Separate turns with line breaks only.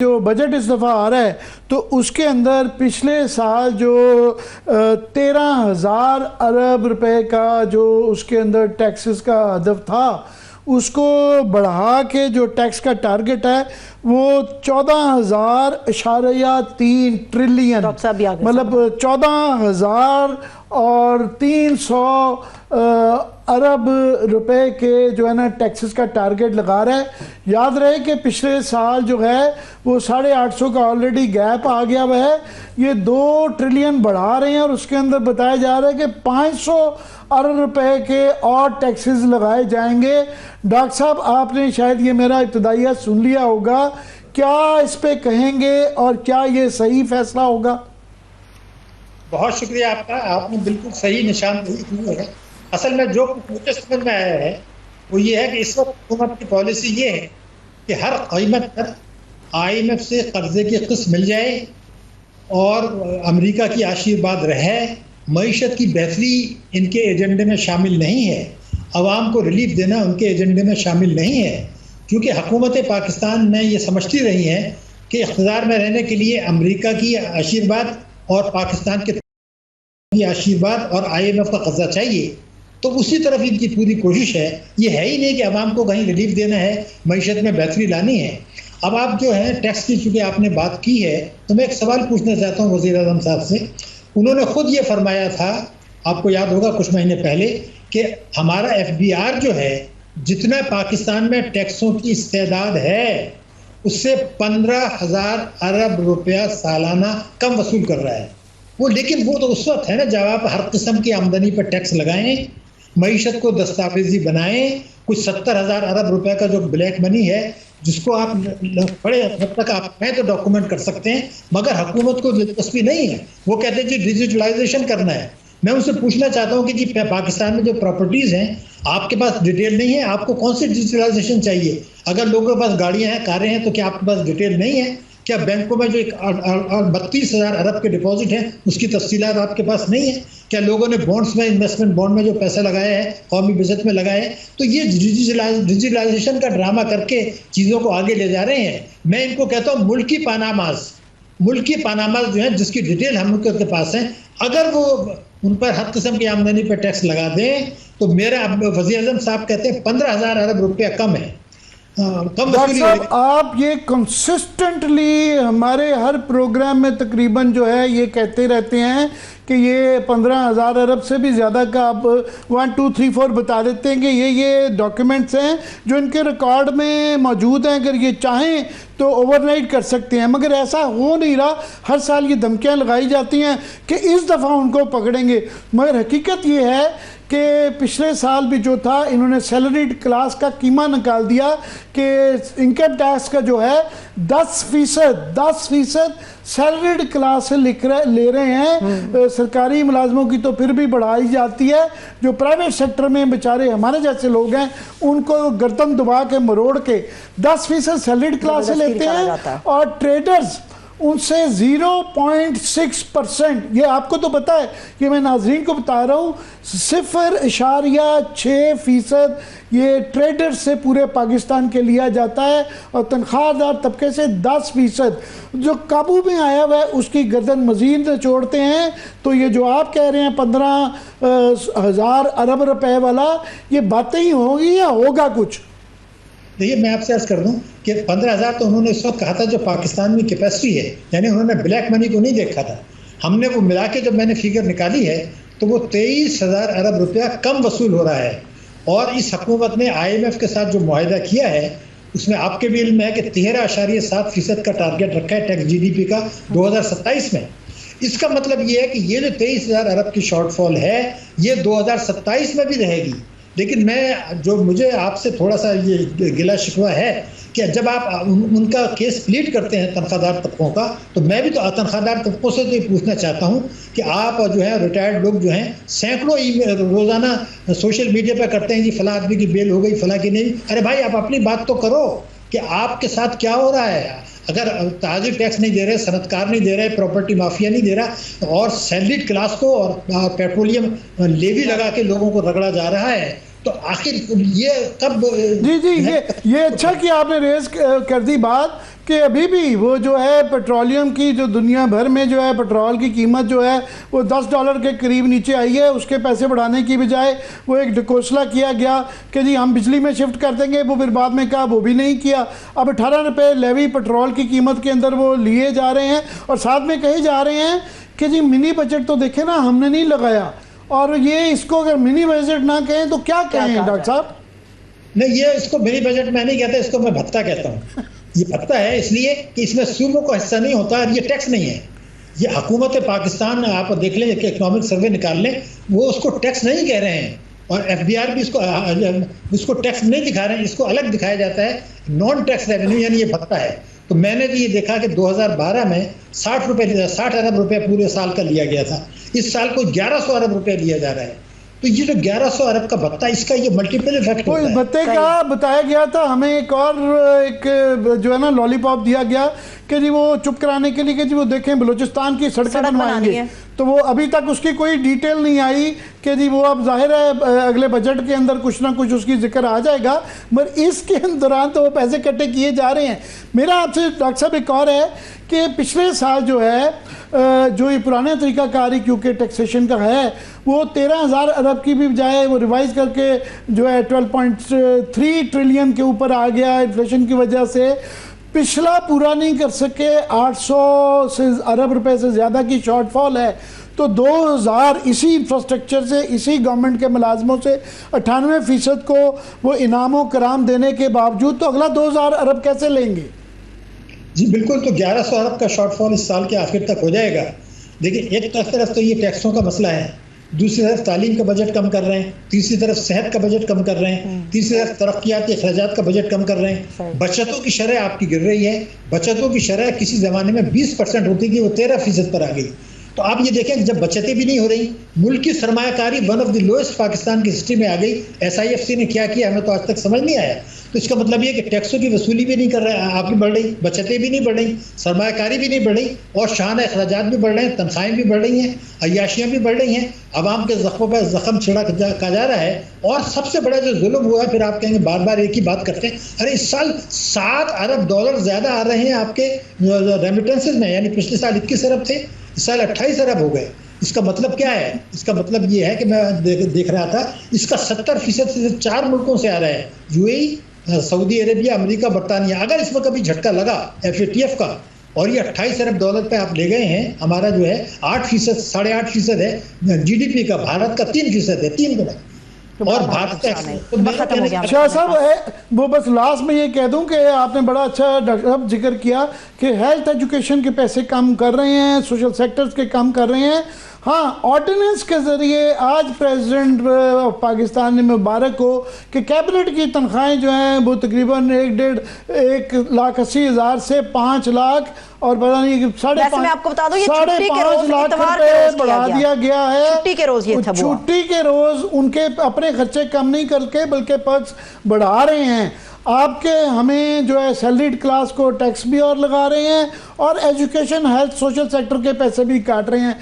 جو بجٹ اس دفعہ آ رہا ہے تو اس کے اندر پچھلے سال جو 13,000 ارب روپے کا جو اس کے اندر ٹیکسز کا ہدف تھا اس کو بڑھا کے جو ٹیکس کا ٹارگٹ ہے وہ 14,000.3 ٹریلین مطلب 14,300 ارب روپے کے جو ہے نا ٹیکسز کا ٹارگٹ لگا رہا ہے۔ یاد رہے کہ پچھلے سال جو ہے وہ 850 کا آلریڈی گیپ آ گیا ہوا ہے، یہ 2 ٹریلین بڑھا رہے ہیں اور اس کے اندر بتایا جا رہا ہے کہ 500 ارب روپے کے اور ٹیکسز لگائے جائیں گے۔ ڈاکٹر صاحب آپ نے شاید یہ میرا ابتدائیہ سن لیا ہوگا، کیا اس پہ کہیں گے اور کیا یہ صحیح فیصلہ ہوگا؟
بہت شکریہ آپ کا، آپ نے بالکل صحیح نشاندہی کی ہے۔ اصل میں جو مجھے سمجھ میں آیا ہے وہ یہ ہے کہ اس وقت حکومت کی پالیسی یہ ہے کہ ہر قیمت پر IMF سے قرضے کی قسط مل جائے اور امریکہ کی آشیرواد رہے۔ معیشت کی بہتری ان کے ایجنڈے میں شامل نہیں ہے، عوام کو ریلیف دینا ان کے ایجنڈے میں شامل نہیں ہے، کیونکہ حکومت پاکستان میں یہ سمجھتی رہی ہیں کہ اقتدار میں رہنے کے لیے امریکہ کی آشیرواد اور پاکستان کے آشیرواد اور IMF کا قرضہ چاہیے، تو اسی طرف ان کی پوری کوشش ہے۔ یہ ہے ہی نہیں کہ عوام کو کہیں ریلیف دینا ہے، معیشت میں بہتری لانی ہے۔ اب آپ جو ہے ٹیکس کی چونکہ آپ نے بات کی ہے تو میں ایک سوال پوچھنا چاہتا ہوں وزیر اعظم صاحب سے۔ انہوں نے خود یہ فرمایا تھا، آپ کو یاد ہوگا کچھ مہینے پہلے، کہ ہمارا FBR جو ہے جتنا پاکستان میں ٹیکسوں کی استعداد ہے اس سے 15,000 ارب روپیہ سالانہ کم وصول کر رہا ہے وہ۔ لیکن وہ تو اس وقت ہے نا جب آپ ہر قسم کی آمدنی پر ٹیکس لگائیں، معیشت کو دستاویزی بنائیں، کچھ 70,000 ارب روپے کا جو بلیک منی ہے جس کو آپ بڑے حد تک آپ میں تو ڈاکومنٹ کر سکتے ہیں، مگر حکومت کو دلچسپی نہیں ہے۔ وہ کہتے ہیں جی ڈیجیٹلائزیشن کرنا ہے۔ میں ان سے پوچھنا چاہتا ہوں کہ جی پاکستان میں جو پراپرٹیز ہیں آپ کے پاس ڈیٹیل نہیں ہے، آپ کو کون سی ڈیجیٹلائزیشن چاہیے؟ اگر لوگوں کے پاس گاڑیاں ہیں، کاریں ہیں، تو کیا آپ کے پاس ڈیٹیل نہیں ہے؟ کیا بینکوں میں جو 32,000 ارب کے ڈپازٹ ہیں اس کی تفصیلات آپ کے پاس نہیں ہیں؟ کیا لوگوں نے بانڈز میں انویسٹمنٹ بانڈ میں جو پیسے لگائے ہیں، قومی بجٹ میں لگائے ہیں؟ تو یہ ڈیجیٹلائزیشن کا ڈرامہ کر کے چیزوں کو آگے لے جا رہے ہیں۔ میں ان کو کہتا ہوں ملکی پاناماز جو ہیں جس کی ڈیٹیل ہم لوگ کے پاس ہیں، اگر وہ ان پر ہر قسم کی آمدنی پر ٹیکس لگا دیں تو میرا وزیر اعظم صاحب کہتے ہیں 15,000 ارب روپیہ کم ہے۔
ڈاکٹر صاحب آپ یہ کنسسٹنٹلی ہمارے ہر پروگرام میں تقریباً جو ہے یہ کہتے رہتے ہیں کہ یہ 15,000 ارب سے بھی زیادہ کا آپ 1 2 3 4 بتا دیتے ہیں کہ یہ ڈاکیومنٹس ہیں جو ان کے ریکارڈ میں موجود ہیں، اگر یہ چاہیں تو اوور نائٹ کر سکتے ہیں، مگر ایسا ہو نہیں رہا۔ ہر سال یہ دھمکیاں لگائی جاتی ہیں کہ اس دفعہ ان کو پکڑیں گے، مگر حقیقت یہ ہے کہ پچھلے سال بھی جو تھا انہوں نے سیلریڈ کلاس کا قیمہ نکال دیا کہ انکم ٹیکس کا جو ہے 10% سیلریڈ کلاس سے لے رہے ہیں۔ سرکاری ملازموں کی تو پھر بھی بڑھائی جاتی ہے، جو پرائیویٹ سیکٹر میں بیچارے ہمارے جیسے لوگ ہیں ان کو گردن دبا کے مروڑ کے 10% سیلریڈ کلاس سے لیتے ہیں، اور ٹریڈرز ان سے 0.6%، یہ آپ کو تو پتا ہے، یہ میں ناظرین کو بتا رہا ہوں، 0.6% یہ ٹریڈر سے پورے پاکستان کے لیا جاتا ہے، اور تنخواہ دار طبقے سے 10%۔ جو قابو میں آیا ہوا ہے اس کی گردن مزید چھوڑتے ہیں۔ تو یہ جو آپ کہہ رہے ہیں 15,000 ارب روپے والا، یہ باتیں ہی ہوں گی یا ہوگا کچھ؟
دیکھیے میں آپ سے عرض کر دوں کہ 15,000 تو انہوں نے اس وقت کہا تھا جو پاکستان میں کیپیسٹی ہے، یعنی انہوں نے بلیک منی کو نہیں دیکھا تھا۔ ہم نے وہ ملا کے جب میں نے فگر نکالی ہے تو وہ 23,000 ارب روپیہ کم وصول ہو رہا ہے، اور اس حکومت نے IMF کے ساتھ جو معاہدہ کیا ہے اس میں آپ کے بھی علم ہے کہ 13.7% کا ٹارگٹ رکھا ہے ٹیکس GDP کا 2027 میں۔ اس کا مطلب یہ ہے کہ یہ جو 23,000 ارب کی شارٹ فال ہے یہ 2027 میں بھی رہے گی۔ لیکن مجھے آپ سے تھوڑا سا یہ گلہ شکوہ ہے کہ جب آپ ان کا کیس پلیٹ کرتے ہیں تنخواہ دار طبقوں کا، تو میں بھی تو تنخواہ دار طبقوں سے تو یہ پوچھنا چاہتا ہوں کہ آپ جو ہیں ریٹائرڈ لوگ جو ہیں سینکڑوں روزانہ سوشل میڈیا پہ کرتے ہیں جی فلاں آدمی کی بیل ہو گئی، فلاں کی نہیں۔ ارے بھائی آپ اپنی بات تو کرو کہ آپ کے ساتھ کیا ہو رہا ہے۔ اگر تاجر ٹیکس نہیں دے رہے، صنعت کار نہیں دے رہے، پراپرٹی مافیا نہیں دے رہا، اور سیلریڈ کلاس کو اور پیٹرولیم لیوی لگا کے لوگوں کو رگڑا جا رہا ہے، تو آخر یہ کب؟
جی یہ اچھا کہ آپ نے ریز کر دی بات کہ ابھی بھی وہ جو ہے پیٹرولیم کی جو دنیا بھر میں جو ہے پٹرول کی قیمت جو ہے وہ $10 کے قریب نیچے آئی ہے. اس کے پیسے بڑھانے کی بجائے وہ ایک ڈکوسلا کیا گیا کہ جی ہم بجلی میں شفٹ کر دیں گے, وہ پھر بعد میں کہا وہ بھی نہیں کیا. اب 18 روپے لیوی پیٹرول کی قیمت کے اندر وہ لیے جا رہے ہیں اور ساتھ میں کہے جا رہے ہیں کہ جی منی بجٹ تو دیکھیں نا ہم نے نہیں لگایا. اور یہ اس کو اگر منی بجٹ نہ کہیں تو کیا کہیں ڈاکٹر صاحب؟
نہیں, یہ اس کو منی بجٹ میں نہیں کہتا, اس کو میں بھتہ کہتا ہوں. یہ بھتہ ہے اس لیے کہ اس میں صوبوں کا حصہ نہیں ہوتا اور یہ ٹیکس نہیں ہے. یہ حکومت پاکستان, آپ دیکھ لیں کہ اکنامک سروے نکال لیں, وہ اس کو ٹیکس نہیں کہہ رہے ہیں اور ایف بی آر بھی اس کو ٹیکس نہیں دکھا رہے ہیں, اس کو الگ دکھایا جاتا ہے نان ٹیکس ریونیو, یعنی یہ بھتہ ہے. تو میں نے بھی یہ دیکھا کہ 2012 میں 60 ارب روپے پورے سال کا لیا گیا تھا, اس سال کو 1100 ارب روپے لیا جا رہا ہے. تو یہ جو 1100 ارب کا بھتہ, اس کا یہ ملٹیپل افیکٹ ہوتا ہے.
بھتے کا بتایا گیا تھا ہمیں ایک اور ایک جو ہے نا لالی پاپ دیا گیا کہ جی وہ چپ کرانے کے لیے کہ جی وہ دیکھیں بلوچستان کی سڑکیں بنوائیں گے, تو وہ ابھی تک اس کی کوئی ڈیٹیل نہیں آئی کہ جی وہ اب ظاہر ہے اگلے بجٹ کے اندر کچھ نہ کچھ اس کی ذکر آ جائے گا, مگر اس کے دوران تو وہ پیسے کٹے کیے جا رہے ہیں. میرا آپ سے ڈاکٹر صاحب ایک اور ہے کہ پچھلے سال جو ہے جو یہ پرانے طریقہ کاری کیونکہ ٹیکسیشن کا ہے وہ 13,000 ارب کی بھی بجائے وہ ریوائز کر کے جو ہے 12.3 ٹریلین کے اوپر آ گیا انفلیشن کی وجہ سے. پچھلا پورا نہیں کر سکے, 800 ارب روپے سے زیادہ کی شارٹ فال ہے. تو 2000 اسی انفراسٹرکچر سے, اسی گورنمنٹ کے ملازموں سے 98% کو وہ انعام و کرام دینے کے باوجود تو اگلا 2000 ارب کیسے لیں گے؟
جی بالکل, تو 1100 ارب کا شارٹ فال اس سال کے آخر تک ہو جائے گا. دیکھیں ایک طرف تو یہ ٹیکسوں کا مسئلہ ہے, دوسری طرف تعلیم کا بجٹ کم کر رہے ہیں, تیسری طرف صحت کا بجٹ کم کر رہے ہیں, تیسری طرف ترقیاتی اخراجات کا بجٹ کم کر رہے ہیں. بچتوں کی شرح آپ کی گر رہی ہے, بچتوں کی شرح کسی زمانے میں 20% ہوتی تھی, وہ 13% پر آ گئی. تو آپ یہ دیکھیں جب بچتیں بھی نہیں ہو رہی, ملک کی سرمایہ کاری one of the lowest Pakistan کی ہسٹری میں آ گئی. SIFC نے کیا کیا ہمیں تو آج تک سمجھ نہیں آیا. تو اس کا مطلب یہ کہ ٹیکسوں کی وصولی بھی نہیں کر رہے, آپ بھی بڑھ رہی, بچتیں بھی نہیں بڑھ رہی, سرمایہ کاری بھی نہیں بڑھ رہی, اور شاہانہ اخراجات بھی بڑھ رہے ہیں, تنخواہیں بھی بڑھ رہی ہیں, عیاشیاں بھی بڑھ رہی ہیں, عوام کے زخموں پہ زخم چھڑکا جا رہا ہے. اور سب سے بڑا جو ظلم ہوا ہے, پھر آپ کہیں گے بار بار ایک ہی بات کرتے ہیں, ارے اس سال $7 ارب زیادہ آ رہے ہیں آپ کے ریمیٹنسز میں, یعنی پچھلے سال 21 ارب تھے, اس سال 28 ارب ہو گئے. اس کا مطلب کیا ہے؟ اس کا مطلب یہ ہے کہ میں دیکھ رہا تھا اس کا 70% سے 4 ملکوں سے آ رہا ہے, UAE, سعودی عربیہ, امریکہ, برطانیہ. اگر اس میں کبھی جھٹکا لگا FATF کا اور یہ $28 ارب پہ آپ لے گئے ہیں, ہمارا جو ہے 8%, 8.5% ہے GDP کا, بھارت کا 3% ہے, 3 گنا. اور بھارت کا
شاہ صاحب وہ بس لاسٹ میں یہ کہہ دوں کہ آپ نے بڑا اچھا ڈاکٹر صاحب ذکر کیا کہ ہیلتھ ایجوکیشن کے پیسے کم کر رہے ہیں, سوشل سیکٹرز کے کم کر رہے ہیں. ہاں, آرڈیننس کے ذریعے آج پریزیڈنٹ پاکستان نے مبارک ہو کہ کیبنٹ کی تنخواہیں جو ہیں وہ تقریباً 1,80,000 سے 5 لاکھ اور پتہ نہیں 5.5 لاکھ روپے بڑھا دیا گیا ہے. چھٹی کے روز ان کے اپنے خرچے کم نہیں کر کے بلکہ پرکس بڑھا رہے ہیں. آپ کے ہمیں جو ہے سیلریڈ کلاس کو ٹیکس بھی اور لگا رہے ہیں اور ایجوکیشن, ہیلتھ, سوشل سیکٹر کے پیسے بھی کاٹ رہے ہیں.